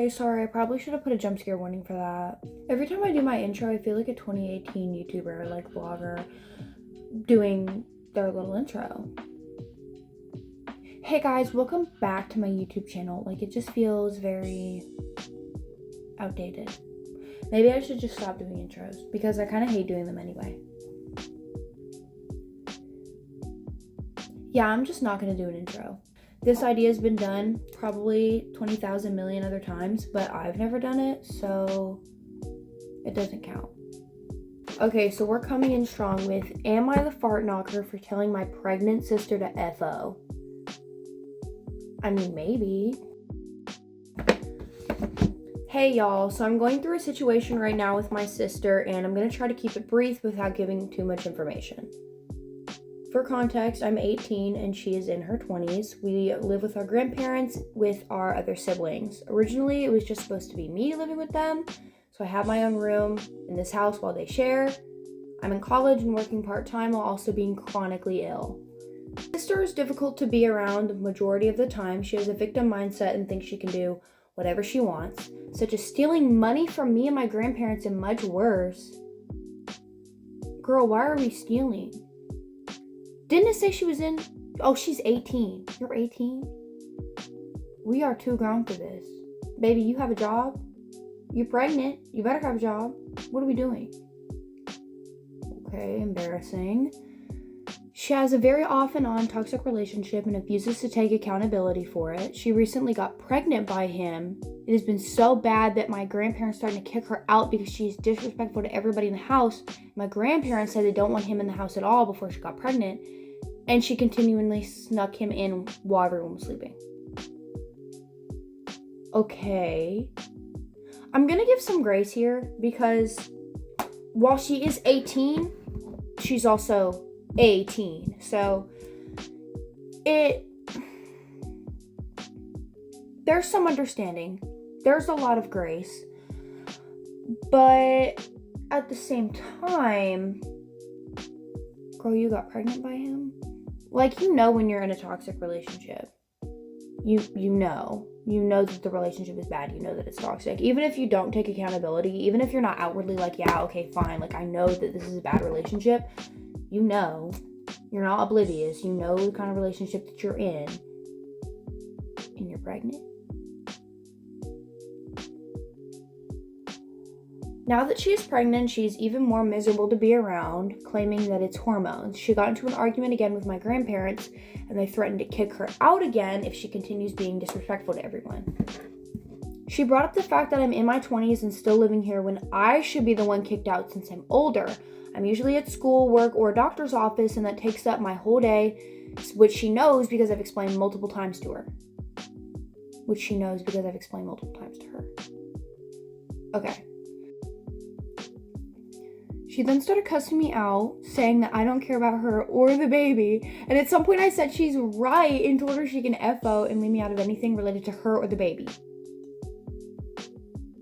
Okay, sorry, I probably should have put a jump scare warning for that. Every time I do my intro, I feel like a 2018 YouTuber, like vlogger, doing their little intro. Hey guys, welcome back to my YouTube channel. Like, it just feels very outdated. Maybe I should just stop doing intros because I kind of hate doing them anyway. Yeah, I'm just not gonna do an intro. This idea has been done probably 20,000 million other times, but I've never done it, so it doesn't count. Okay, so we're coming in strong with, am I the fart knocker for telling my pregnant sister to FO? I mean, maybe. Hey y'all, so I'm going through a situation right now with my sister, and I'm gonna try to keep it brief without giving too much information. For context, I'm 18 and she is in her 20s. We live with our grandparents with our other siblings. Originally, it was just supposed to be me living with them, so I have my own room in this house while they share. I'm in college and working part-time while also being chronically ill. My sister is difficult to be around the majority of the time. She has a victim mindset and thinks she can do whatever she wants, such as stealing money from me and my grandparents, and much worse. Girl, why are we stealing? Didn't it say she was in? Oh, she's 18. You're 18? We are too grown for this. Baby, you have a job? You're pregnant. You better have a job. What are we doing? Okay, embarrassing. She has a very off and on toxic relationship and refuses to take accountability for it. She recently got pregnant by him. It has been so bad that my grandparents started to kick her out because she's disrespectful to everybody in the house. My grandparents said they don't want him in the house at all before she got pregnant, and she continually snuck him in while everyone was sleeping. Okay. I'm gonna give some grace here because while she is 18, she's also 18. So there's some understanding. There's a lot of grace. But at the same time, girl, you got pregnant by him? Like, you know when you're in a toxic relationship. You know that the relationship is bad. You know that it's toxic. Even if you don't take accountability, even if you're not outwardly like, yeah, okay, fine. Like, I know that this is a bad relationship. You know. You're not oblivious. You know the kind of relationship that you're in. And you're pregnant. Now that she is pregnant, she's even more miserable to be around, claiming that it's hormones. She got into an argument again with my grandparents, and they threatened to kick her out again if she continues being disrespectful to everyone. She brought up the fact that I'm in my 20s and still living here when I should be the one kicked out since I'm older. I'm usually at school, work, or a doctor's office, and that takes up my whole day, which she knows because I've explained multiple times to her. Okay. She then started cussing me out, saying that I don't care about her or the baby. And at some point I said she's right and told her she can FO and leave me out of anything related to her or the baby.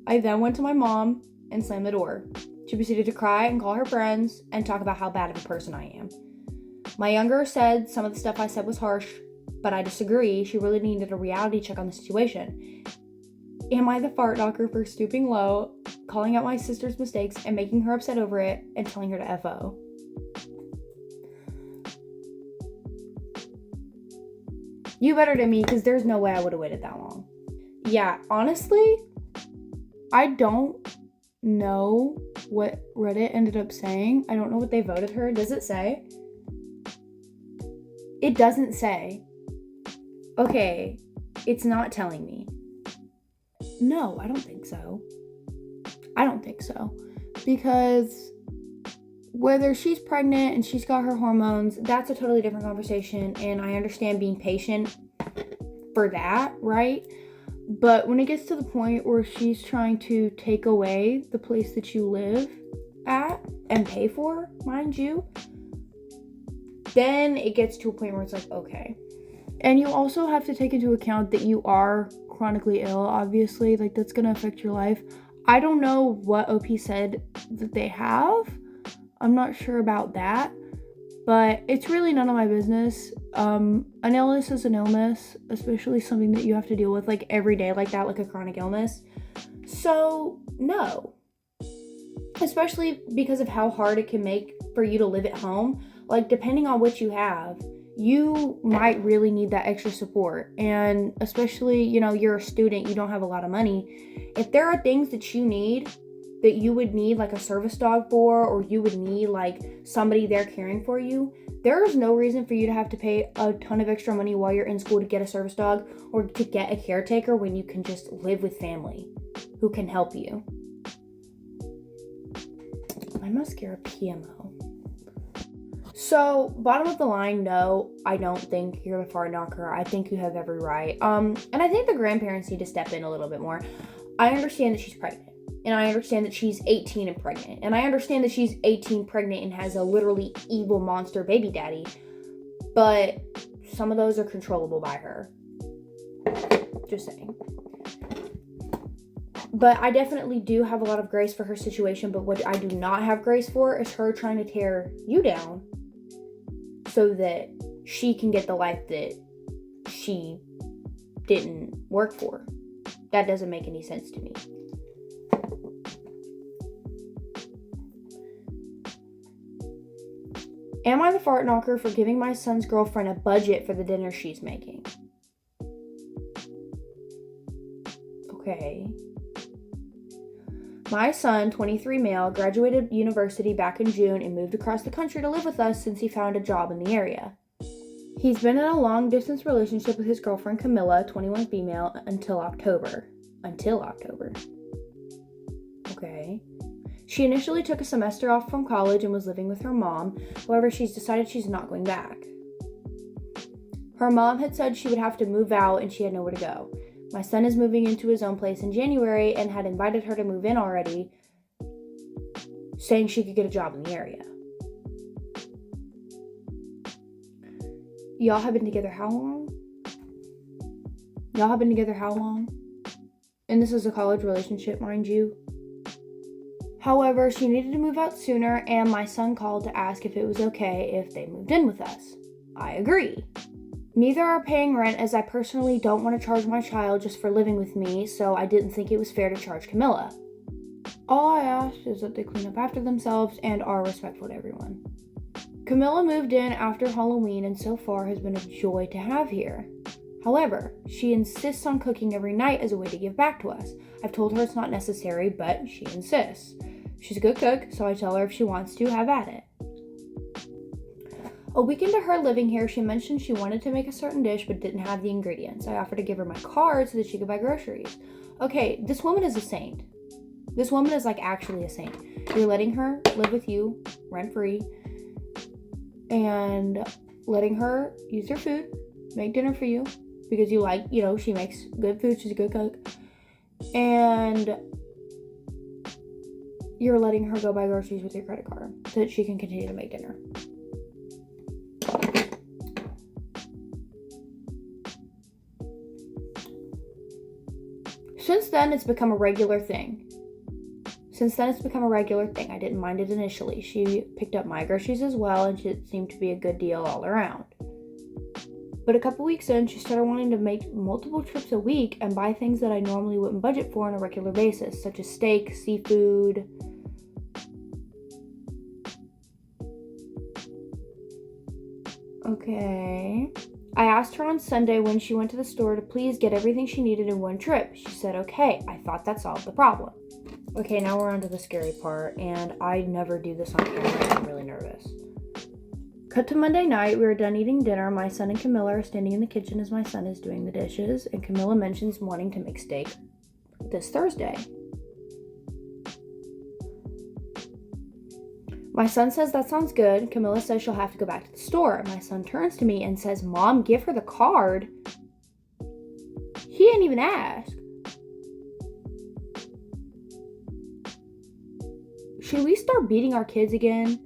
I then went to my mom and slammed the door. She proceeded to cry and call her friends and talk about how bad of a person I am. My younger said some of the stuff I said was harsh, but I disagree. She really needed a reality check on the situation. Am I the fart knocker for stooping low, calling out my sister's mistakes and making her upset over it and telling her to FO? You better than me, because there's no way I would have waited that long. Yeah, honestly, I don't know what Reddit ended up saying. I don't know what they voted her. Does it say? It doesn't say. Okay, it's not telling me. No, I don't think so. Because whether she's pregnant and she's got her hormones, that's a totally different conversation, and I understand being patient for that, right? But when it gets to the point where she's trying to take away the place that you live at and pay for, mind you, then it gets to a point where it's like, okay. And you also have to take into account that you are chronically ill, obviously. Like, that's gonna affect your life. I don't know what OP said that they have. I'm not sure about that. But it's really none of my business. An illness is an illness, especially something that you have to deal with like every day like that, like a chronic illness. So, no. Especially because of how hard it can make for you to live at home. Like, depending on what you have, you might really need that extra support. And especially, you're a student, you don't have a lot of money. If there are things that you need, that you would need like a service dog for, or you would need like somebody there caring for you, there is no reason for you to have to pay a ton of extra money while you're in school to get a service dog or to get a caretaker when you can just live with family who can help you. My mascara PMO. So, bottom of the line, no, I don't think you're the fart knocker. I think you have every right. And I think the grandparents need to step in a little bit more. I understand that she's pregnant. And I understand that she's 18 and pregnant. And I understand that she's 18 pregnant and has a literally evil monster baby daddy. But some of those are controllable by her. Just saying. But I definitely do have a lot of grace for her situation. But what I do not have grace for is her trying to tear you down so that she can get the life that she didn't work for. That doesn't make any sense to me. Am I the fart knocker for giving my son's girlfriend a budget for the dinner she's making? Okay. My son, 23 male, graduated university back in June and moved across the country to live with us since he found a job in the area. He's been in a long-distance relationship with his girlfriend, Camilla, 21 female, until October. Okay. She initially took a semester off from college and was living with her mom. However, she's decided she's not going back. Her mom had said she would have to move out and she had nowhere to go. My son is moving into his own place in January and had invited her to move in already, saying she could get a job in the area. Y'all have been together how long? And this is a college relationship, mind you. However, she needed to move out sooner, and my son called to ask if it was okay if they moved in with us. I agree. Neither are paying rent, as I personally don't want to charge my child just for living with me, so I didn't think it was fair to charge Camilla. All I ask is that they clean up after themselves and are respectful to everyone. Camilla moved in after Halloween and so far has been a joy to have here. However, she insists on cooking every night as a way to give back to us. I've told her it's not necessary, but she insists. She's a good cook, so I tell her if she wants to, have at it. A week into her living here, she mentioned she wanted to make a certain dish but didn't have the ingredients. I offered to give her my card so that she could buy groceries. Okay, this woman is a saint. This woman is like actually a saint. You're letting her live with you rent-free and letting her use your food, make dinner for you because you like, she makes good food. She's a good cook. And you're letting her go buy groceries with your credit card so that she can continue to make dinner. Since then, it's become a regular thing. I didn't mind it initially. She picked up my groceries as well, and it seemed to be a good deal all around. But a couple weeks in, she started wanting to make multiple trips a week and buy things that I normally wouldn't budget for on a regular basis, such as steak, seafood. Okay. I asked her on Sunday when she went to the store to please get everything she needed in one trip. She said, okay. I thought that solved the problem. Okay, now we're on to the scary part, and I never do this on camera. I'm really nervous. Cut to Monday night. We were done eating dinner. My son and Camilla are standing in the kitchen as my son is doing the dishes, and Camilla mentions wanting to make steak this Thursday. My son says that sounds good. Camilla says she'll have to go back to the store. My son turns to me and says, Mom, give her the card. He didn't even ask. Should we start beating our kids again?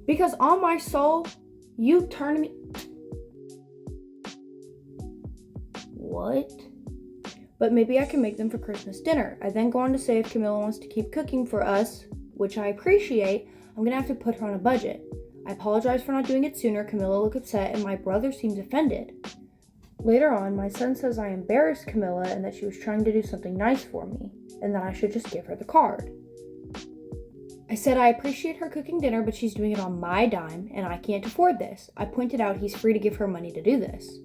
Because on my soul, you turn to me. What? But maybe I can make them for Christmas dinner. I then go on to say if Camilla wants to keep cooking for us, which I appreciate, I'm going to have to put her on a budget. I apologized for not doing it sooner. Camilla looked upset and my brother seems offended. Later on, my son says I embarrassed Camilla and that she was trying to do something nice for me and that I should just give her the card. I said I appreciate her cooking dinner, but she's doing it on my dime and I can't afford this. I pointed out he's free to give her money to do this.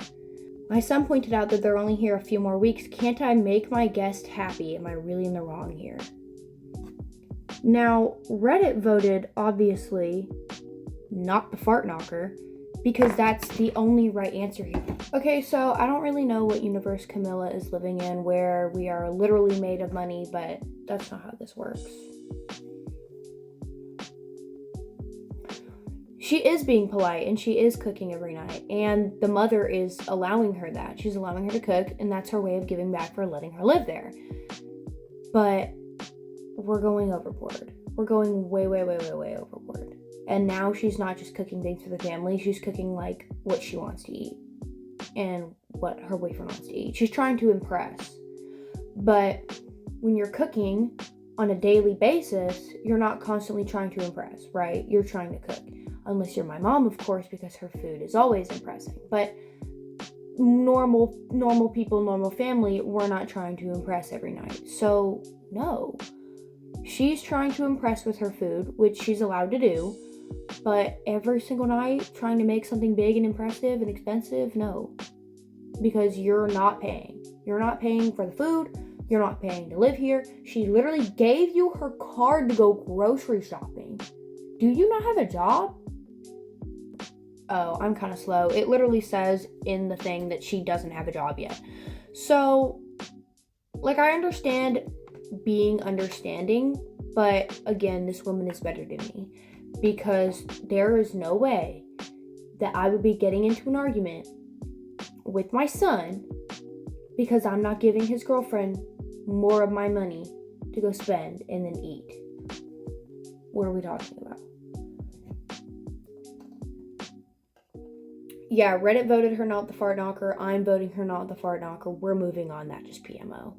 My son pointed out that they're only here a few more weeks. Can't I make my guest happy? Am I really in the wrong here? Now, Reddit voted, obviously, not the fart knocker, because that's the only right answer here. Okay, so I don't really know what universe Camilla is living in where we are literally made of money, but that's not how this works. She is being polite and she is cooking every night, and the mother is allowing her that. She's allowing her to cook, and that's her way of giving back for letting her live there. But we're going overboard. We're going way overboard. And now she's not just cooking things for the family, she's cooking like what she wants to eat and what her boyfriend wants to eat. She's trying to impress. But when you're cooking on a daily basis, you're not constantly trying to impress, right? You're trying to cook. Unless you're my mom, of course, because her food is always impressing. But normal people, normal family, we're not trying to impress every night. So, no. She's trying to impress with her food, which she's allowed to do. But every single night, trying to make something big and impressive and expensive, no. Because you're not paying. You're not paying for the food. You're not paying to live here. She literally gave you her card to go grocery shopping. Do you not have a job? Oh, I'm kind of slow. It literally says in the thing that she doesn't have a job yet. So, like, I understand being understanding, but again, this woman is better than me, because there is no way that I would be getting into an argument with my son because I'm not giving his girlfriend more of my money to go spend and then eat. What are we talking about? Yeah, Reddit voted her not the fart knocker. I'm voting her not the fart knocker. We're moving on. That just PMO.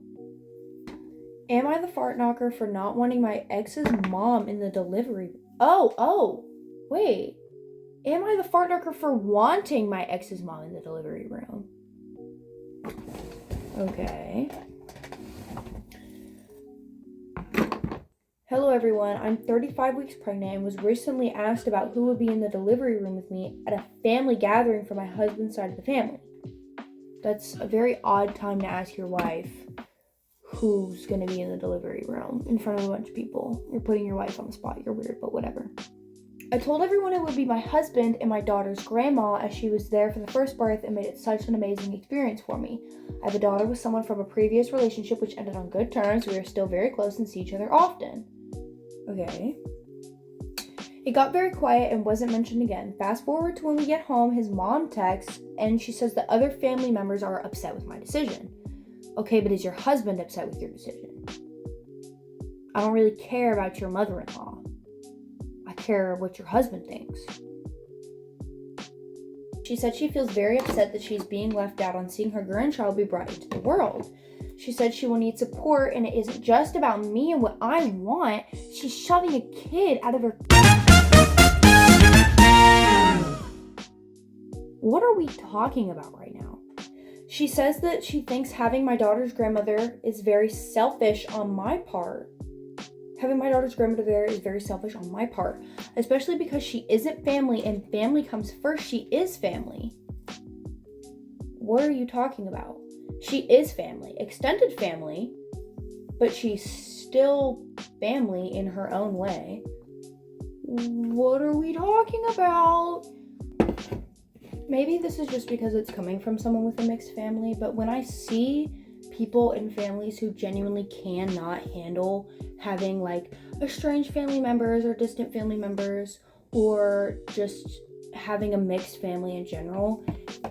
Am I the fart knocker for not wanting my ex's mom in the delivery? Wait. Am I the fart knocker for wanting my ex's mom in the delivery room? Okay. Hello everyone, I'm 35 weeks pregnant and was recently asked about who would be in the delivery room with me at a family gathering for my husband's side of the family. That's a very odd time to ask your wife who's going to be in the delivery room in front of a bunch of people. You're putting your wife on the spot. You're weird, but whatever. I told everyone it would be my husband and my daughter's grandma, as she was there for the first birth and made it such an amazing experience for me. I have a daughter with someone from a previous relationship which ended on good terms. We are still very close and see each other often. Okay. It got very quiet and wasn't mentioned again. Fast forward to when we get home, his mom texts and she says that other family members are upset with my decision. Okay, but is your husband upset with your decision? I don't really care about your mother-in-law. I care what your husband thinks. She said she feels very upset that she's being left out on seeing her grandchild be brought into the world. She said she will need support and it isn't just about me and what I want. She's shoving a kid out of her... What are we talking about right now? She says that she thinks having my daughter's grandmother is very selfish on my part. Having my daughter's grandmother there is very selfish on my part, especially because she isn't family and family comes first. She is family. What are you talking about? She is family, extended family, but she's still family in her own way. What are we talking about? Maybe this is just because it's coming from someone with a mixed family, but when I see people in families who genuinely cannot handle having like estranged family members or distant family members or just having a mixed family in general,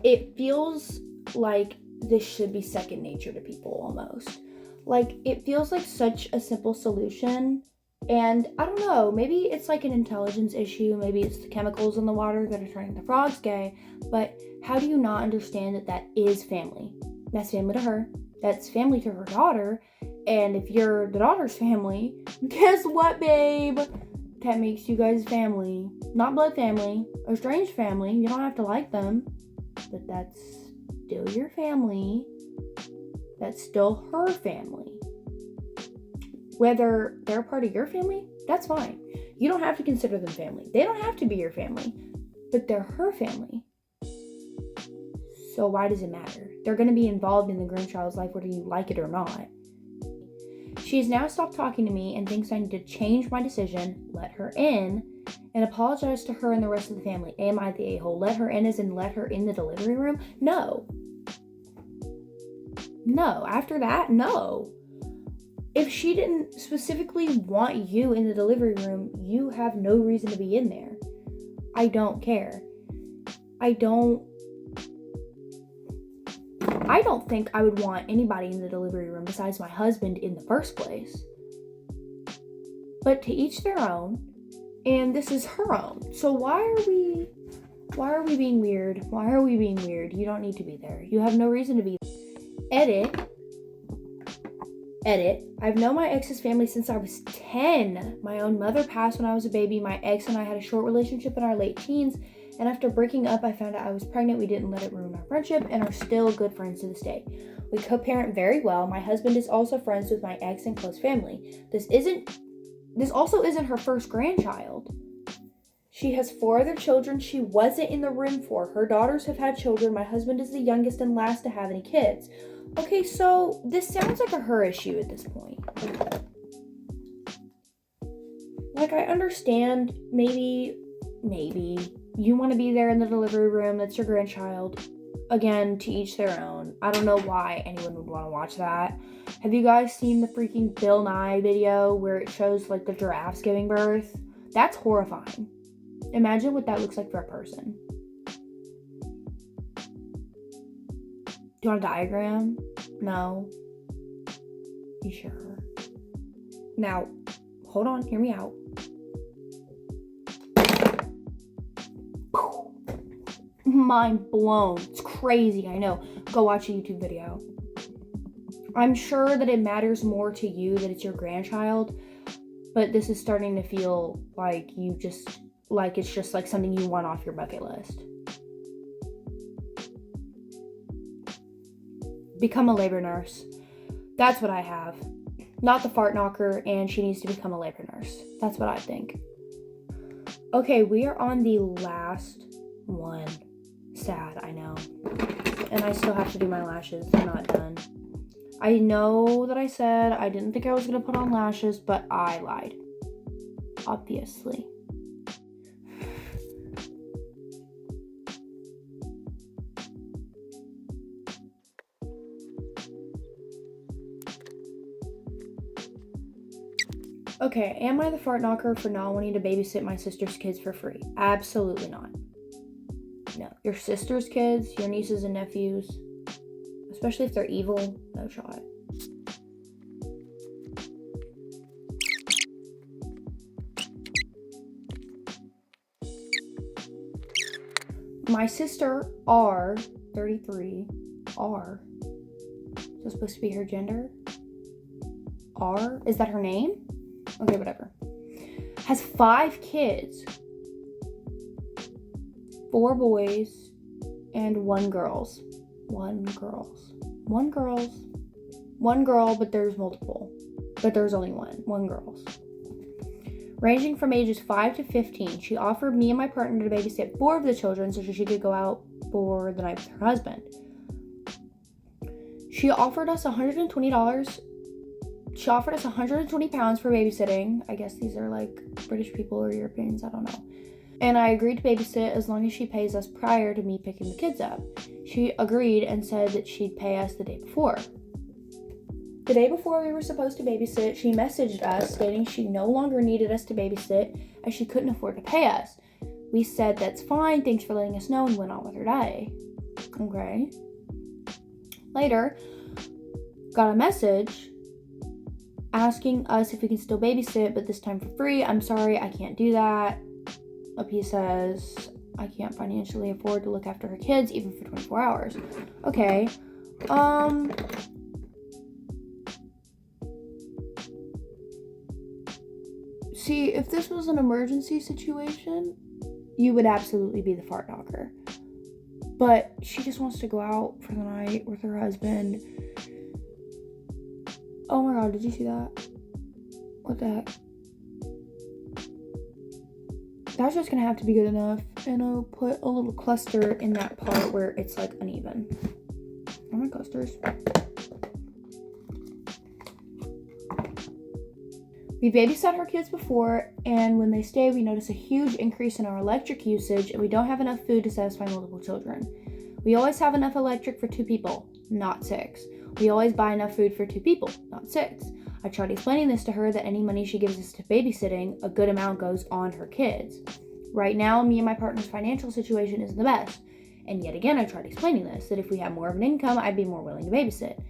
it feels like this should be second nature to people almost. Like, it feels like such a simple solution. And I don't know, maybe it's like an intelligence issue, maybe it's the chemicals in the water that are turning the frogs gay, but how do you not understand that that is family? That's family to her, that's family to her daughter, and if you're the daughter's family, guess what, babe? that makes you guys family. Not blood family, a strange family. You don't have to like them, but that's still your family. That's still her family. Whether they're part of your family, that's fine. You don't have to consider them family. They don't have to be your family, but they're her family. So why does it matter? They're going to be involved in the grandchild's life whether you like it or not. She's now stopped talking to me and thinks I need to change my decision, let her in, and apologize to her and the rest of the family. Am I the a-hole? Let her in as in let her in the delivery room? No. No. After that, no. If she didn't specifically want you in the delivery room, you have no reason to be in there. I don't care. I don't think I would want anybody in the delivery room besides my husband in the first place. But to each their own, and this is her own. So why are we being weird? Why are we being weird? You don't need to be there. You have no reason to be there. Edit. I've known my ex's family since I was 10. My own mother passed when I was a baby. My ex and I had a short relationship in our late teens. And after breaking up, I found out I was pregnant. We didn't let it ruin our friendship and are still good friends to this day. We co-parent very well. My husband is also friends with my ex and close family. This also isn't her first grandchild. She has 4 other children she wasn't in the room for. Her daughters have had children. My husband is the youngest and last to have any kids. Okay, so this sounds like a her issue at this point. Like, I understand maybe you want to be there in the delivery room. That's your grandchild. Again, to each their own. I don't know why anyone would want to watch that. Have you guys seen the freaking Bill Nye video where it shows, like, the giraffes giving birth? That's horrifying. Imagine what that looks like for a person. Do you want a diagram? No. You sure? Now, hold on. Hear me out. Mind blown. It's crazy, I know. Go watch a YouTube video. I'm sure that it matters more to you that it's your grandchild, but this is starting to feel like it's just like something you want off your bucket list. Become a labor nurse. That's what I have. Not the fart knocker, and she needs to become a labor nurse. That's what I think. Okay, we are on the last one. Sad, I know. And I still have to do my lashes. They're not done. I know that I said I didn't think I was going to put on lashes, but I lied. Obviously. Okay, am I the fart knocker for not wanting to babysit my sister's kids for free? Absolutely not. No. Your sister's kids, your nieces and nephews, especially if they're evil, no shot. My sister, R, 33, R. Is that supposed to be her gender? R? Is that her name? Okay, whatever. Has 5 kids. 4 boys and 1 girls. 1 girl, but there's multiple. But there's only 1 girls. Ranging from ages 5 to 15. She offered me and my partner to babysit 4 of the children so she could go out for the night with her husband. She offered us $120. She offered us 120 pounds for babysitting. I guess these are like British people or Europeans, I don't know. And I agreed to babysit as long as she pays us prior to me picking the kids up. She agreed and said that she'd pay us the day before. The day before we were supposed to babysit, she messaged us stating she no longer needed us to babysit as she couldn't afford to pay us. We said that's fine, thanks for letting us know, and went on with her day. Okay. Later, got a message asking us if we can still babysit, but this time for free. I'm sorry, I can't do that. OP says, I can't financially afford to look after her kids even for 24 hours. Okay. See, if this was an emergency situation, you would absolutely be the fart knocker. But she just wants to go out for the night with her husband. Oh my god, did you see that? What the heck? That's just gonna have to be good enough. And I'll put a little cluster in that part where it's like uneven. Oh my clusters. We babysat our kids before, and when they stay, we notice a huge increase in our electric usage, and we don't have enough food to satisfy multiple children. We always have enough electric for 2 people, not 6. We always buy enough food for 2 people, not 6. I tried explaining this to her that any money she gives us to babysitting, a good amount goes on her kids. Right now, me and my partner's financial situation isn't the best. And yet again, I tried explaining this, that if we had more of an income, I'd be more willing to babysit.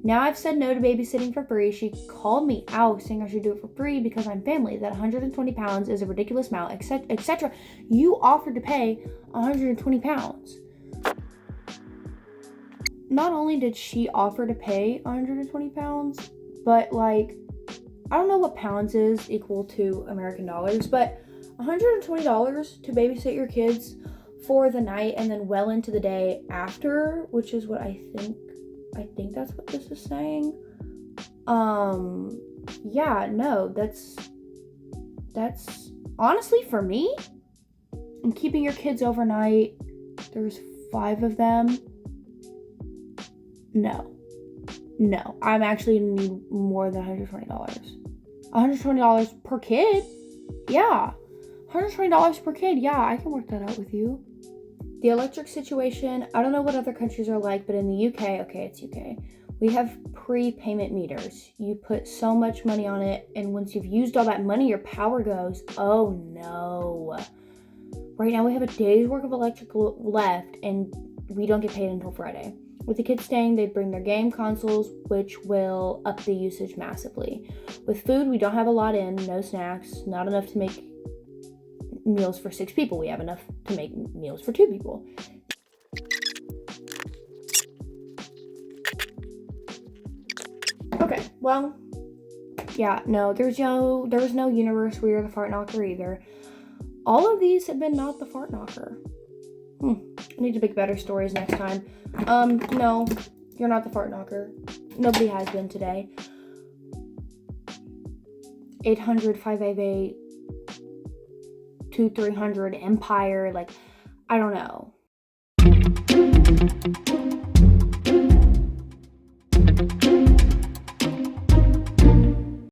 Now I've said no to babysitting for free. She called me out saying I should do it for free because I'm family, that 120 pounds is a ridiculous amount, etc. You offered to pay 120 pounds. Not only did she offer to pay 120 pounds, but like, I don't know what pounds is equal to American dollars, but $120 to babysit your kids for the night and then well into the day after, which is what I think that's what this is saying. Yeah, no, that's honestly, for me, and keeping your kids overnight, there's 5 of them. No, I'm actually gonna need more than $120. $120 per kid? Yeah. $120 per kid? Yeah, I can work that out with you. The electric situation, I don't know what other countries are like, but in the UK, okay, it's UK, we have prepayment meters. You put so much money on it, and once you've used all that money, your power goes. Oh no. Right now we have a day's worth of electric left, and we don't get paid until Friday. With the kids staying, they bring their game consoles, which will up the usage massively. With food, we don't have a lot in, no snacks, not enough to make meals for 6 people. We have enough to make meals for 2 people. Okay, well, yeah, no, there was no universe where you're the fart knocker either. All of these have been not the fart knocker. I need to make better stories next time. No, you're not the fart knocker. Nobody has been today. 800-588-2300 Empire, like, I don't know.